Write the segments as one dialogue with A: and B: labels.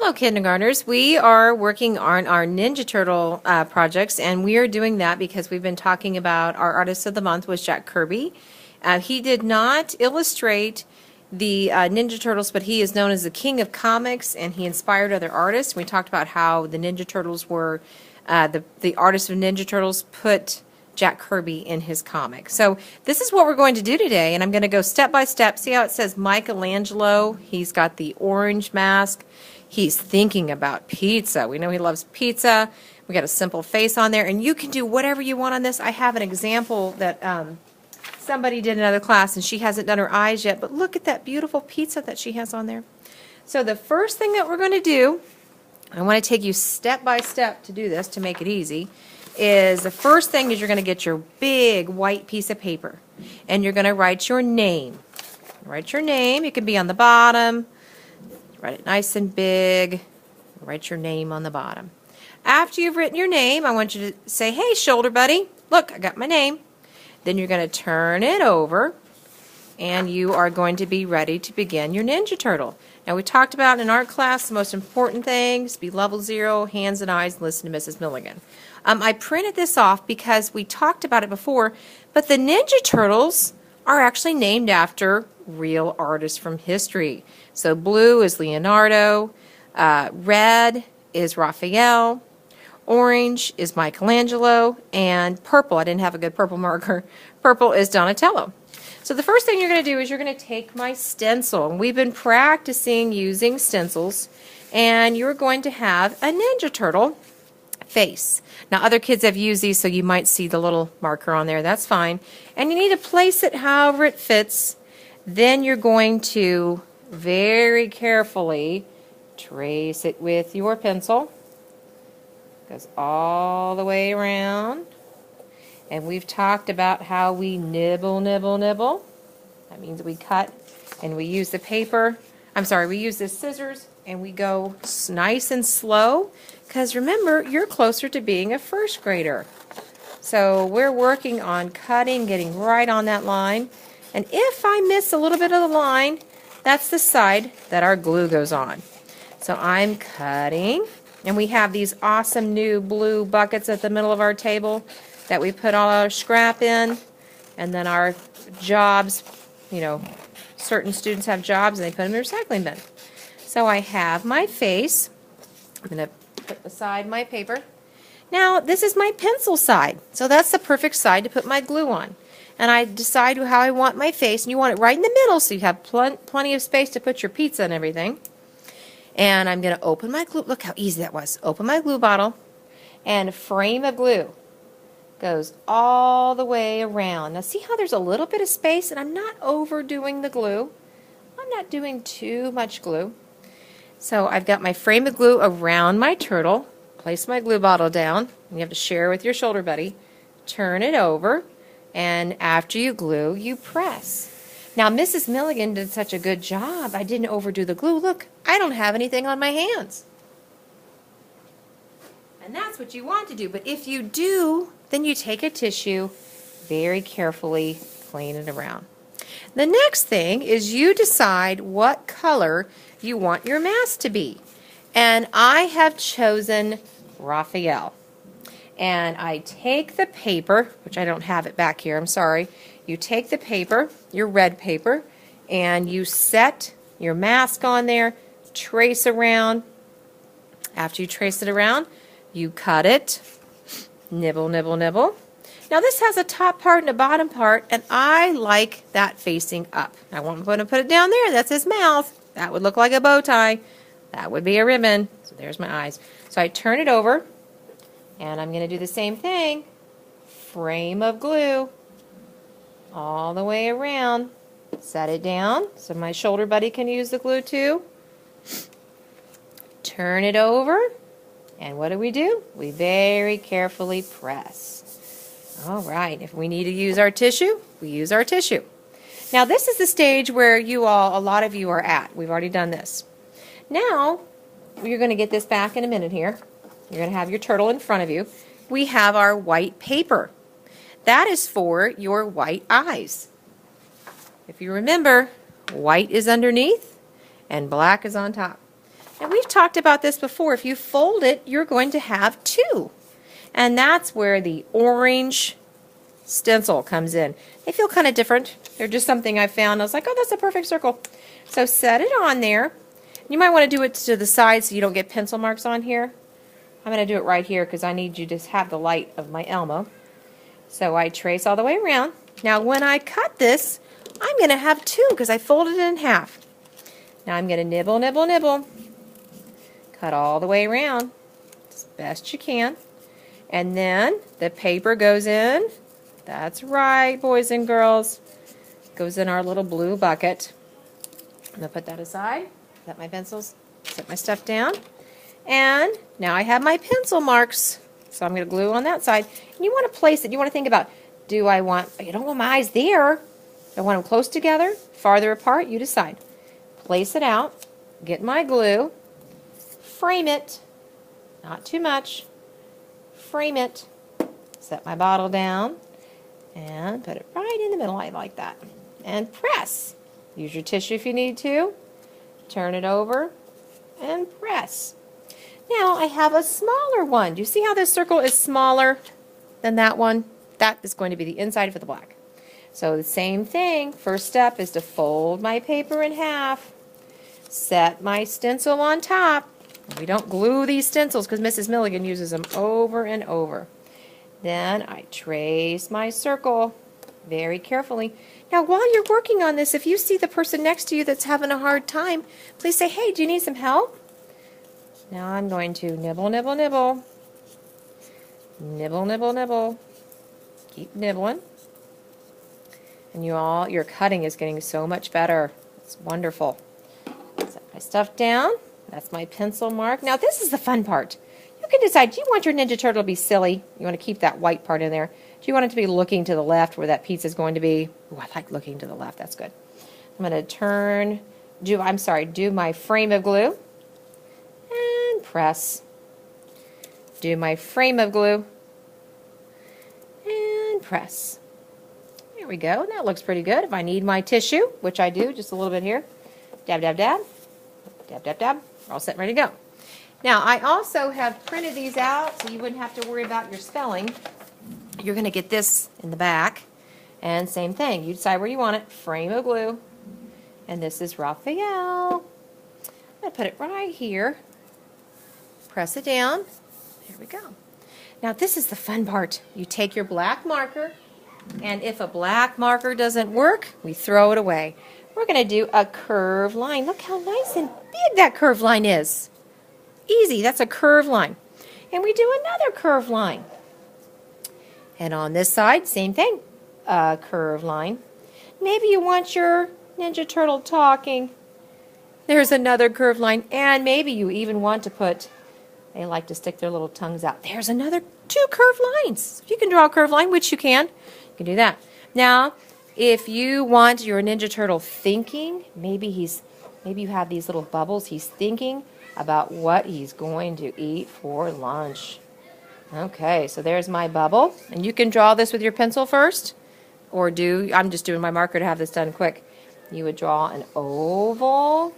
A: Hello, kindergartners. We are working on our Ninja Turtle projects, and we are doing that because we've been talking about our Artist of the Month was Jack Kirby. He did not illustrate the Ninja Turtles, but he is known as the king of comics, and he inspired other artists. We talked about how the Ninja Turtles were, the artist of Ninja Turtles put Jack Kirby in his comic. So this is what we're going to do today, and I'm going to go step by step. See how it says Michelangelo? He's got the orange mask. He's thinking about pizza. We know he loves pizza. We got a simple face on there, and you can do whatever you want on this. I have an example that somebody did in another class, and she hasn't done her eyes yet, but look at that beautiful pizza that she has on there. So the first thing that we're going to do, I want to take you step by step to do this to make it easy, is the first thing is you're going to get your big white piece of paper, and you're going to write your name. Write your name. It can be on the bottom. Write it nice and big. Write your name on the bottom. After you've written your name, I want you to say, "Hey, shoulder buddy, look, I got my name." Then you're going to turn it over, and you are going to be ready to begin your Ninja Turtle. Now, we talked about in art class the most important things, be level 0, hands and eyes, listen to Mrs. Milligan. I printed this off because we talked about it before, but the Ninja Turtles are actually named after real artists from history. So blue is Leonardo, red is Raphael, orange is Michelangelo, and purple, I didn't have a good purple marker, purple is Donatello. So the first thing you're going to do is you're going to take my stencil, and we've been practicing using stencils, and you're going to have a Ninja Turtle face. Now other kids have used these, so you might see the little marker on there. That's fine. And you need to place it however it fits. Then you're going to very carefully trace it with your pencil. Goes all the way around. And we've talked about how we nibble, nibble, nibble. That means we cut and we use the paper. We use the scissors and we go nice and slow. Because remember, you're closer to being a first grader. So we're working on cutting, getting right on that line. And if I miss a little bit of the line, that's the side that our glue goes on. So I'm cutting. And we have these awesome new blue buckets at the middle of our table that we put all our scrap in. And then our jobs, you know, certain students have jobs and they put them in the recycling bin. So I have my face. I'm going to put aside my paper. Now this is my pencil side, so that's the perfect side to put my glue on. And I decide how I want my face, and you want it right in the middle so you have plenty of space to put your pizza and everything. And I'm going to open my glue. Look how easy that was. Open my glue bottle, and a frame of glue goes all the way around. Now see how there's a little bit of space, and I'm not overdoing the glue. I'm not doing too much glue. So I've got my frame of glue around my turtle. Place my glue bottle down. You have to share with your shoulder buddy. Turn it over, and after you glue, you press. Now Mrs. Milligan did such a good job. I didn't overdo the glue. Look, I don't have anything on my hands. And that's what you want to do. But if you do, then you take a tissue, very carefully clean it around. The next thing is you decide what color you want your mask to be. And I have chosen Raphael. And I take the paper, which I don't have it back here, I'm sorry. You take the paper, your red paper, and you set your mask on there, trace around. After you trace it around, you cut it, nibble, nibble, nibble. Now this has a top part and a bottom part, and I like that facing up. I want to put it down there. That's his mouth. That would look like a bow tie. That would be a ribbon. So there's my eyes. So I turn it over, and I'm going to do the same thing. Frame of glue all the way around. Set it down so my shoulder buddy can use the glue too. Turn it over, and what do? We very carefully press. All right, if we need to use our tissue, we use our tissue. Now this is the stage where a lot of you are at. We've already done this. Now, you're going to get this back in a minute here. You're going to have your turtle in front of you. We have our white paper. That is for your white eyes. If you remember, white is underneath and black is on top. And we've talked about this before. If you fold it, you're going to have two. And that's where the orange stencil comes in. They feel kind of different. They're just something I found. I was like, oh, that's a perfect circle. So set it on there. You might want to do it to the side so you don't get pencil marks on here. I'm going to do it right here because I need you to have the light of my Elmo. So I trace all the way around. Now when I cut this, I'm going to have two because I folded it in half. Now I'm going to nibble, nibble, nibble. Cut all the way around as best you can. And then the paper goes in. That's right, boys and girls. Goes in our little blue bucket. I'm going to put that aside. Set my pencils, set my stuff down. And now I have my pencil marks. So I'm going to glue on that side. And you want to place it. You want to think about, you don't want my eyes there. I want them close together, farther apart. You decide. Place it out. Get my glue. Frame it. Not too much. Frame it. Set my bottle down. And put it right in the middle like that. And press. Use your tissue if you need to. Turn it over. And press. Now I have a smaller one. Do you see how this circle is smaller than that one? That is going to be the inside of the black. So the same thing. First step is to fold my paper in half. Set my stencil on top. We don't glue these stencils because Mrs. Milligan uses them over and over. Then I trace my circle very carefully. Now while you're working on this, if you see the person next to you that's having a hard time, please say, hey, do you need some help? Now I'm going to nibble, nibble, nibble. Nibble, nibble, nibble. Keep nibbling. And your cutting is getting so much better. It's wonderful. Set my stuff down. That's my pencil mark. Now this is the fun part. You can decide, do you want your Ninja Turtle to be silly? You want to keep that white part in there. Do you want it to be looking to the left where that pizza is going to be? Ooh, I like looking to the left. That's good. I'm going to do my frame of glue. And press. Do my frame of glue. And press. There we go. That looks pretty good. If I need my tissue, which I do, just a little bit here. Dab, dab, dab. Dab, dab, dab. We're all set and ready to go. Now, I also have printed these out so you wouldn't have to worry about your spelling. You're going to get this in the back. And same thing. You decide where you want it. Frame of glue. And this is Raphael. I'm going to put it right here. Press it down. There we go. Now, this is the fun part. You take your black marker, and if a black marker doesn't work, we throw it away. We're going to do a curved line. Look how nice and big that curved line is. Easy. That's a curved line. And we do another curved line. And on this side, same thing. A curved line. Maybe you want your Ninja Turtle talking. There's another curved line. And maybe you even want to put, they like to stick their little tongues out. There's another two curved lines. If you can draw a curved line, which you can do that. Now, if you want your Ninja Turtle thinking, maybe you have these little bubbles. He's thinking about what he's going to eat for lunch. Okay, so there's my bubble. And you can draw this with your pencil first. Or I'm just doing my marker to have this done quick. You would draw an oval.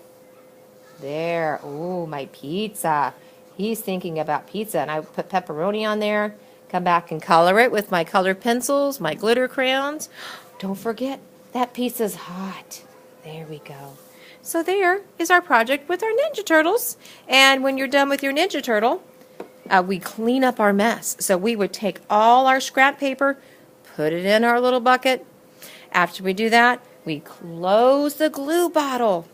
A: There. Oh, my pizza. He's thinking about pizza. And I put pepperoni on there. Come back and color it with my colored pencils, my glitter crayons. Don't forget, that pizza's hot. There we go. So there is our project with our Ninja Turtles. And when you're done with your Ninja Turtle, we clean up our mess. So we would take all our scrap paper, put it in our little bucket. After we do that, we close the glue bottle.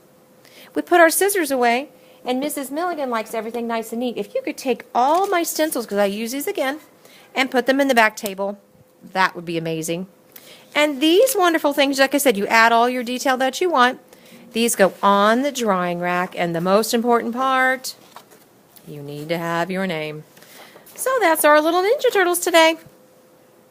A: We put our scissors away, and Mrs. Milligan likes everything nice and neat. If you could take all my stencils, because I use these again, and put them in the back table, that would be amazing. And these wonderful things, like I said, you add all your detail that you want. These go on the drying rack, and the most important part, you need to have your name. So that's our little Ninja Turtles today.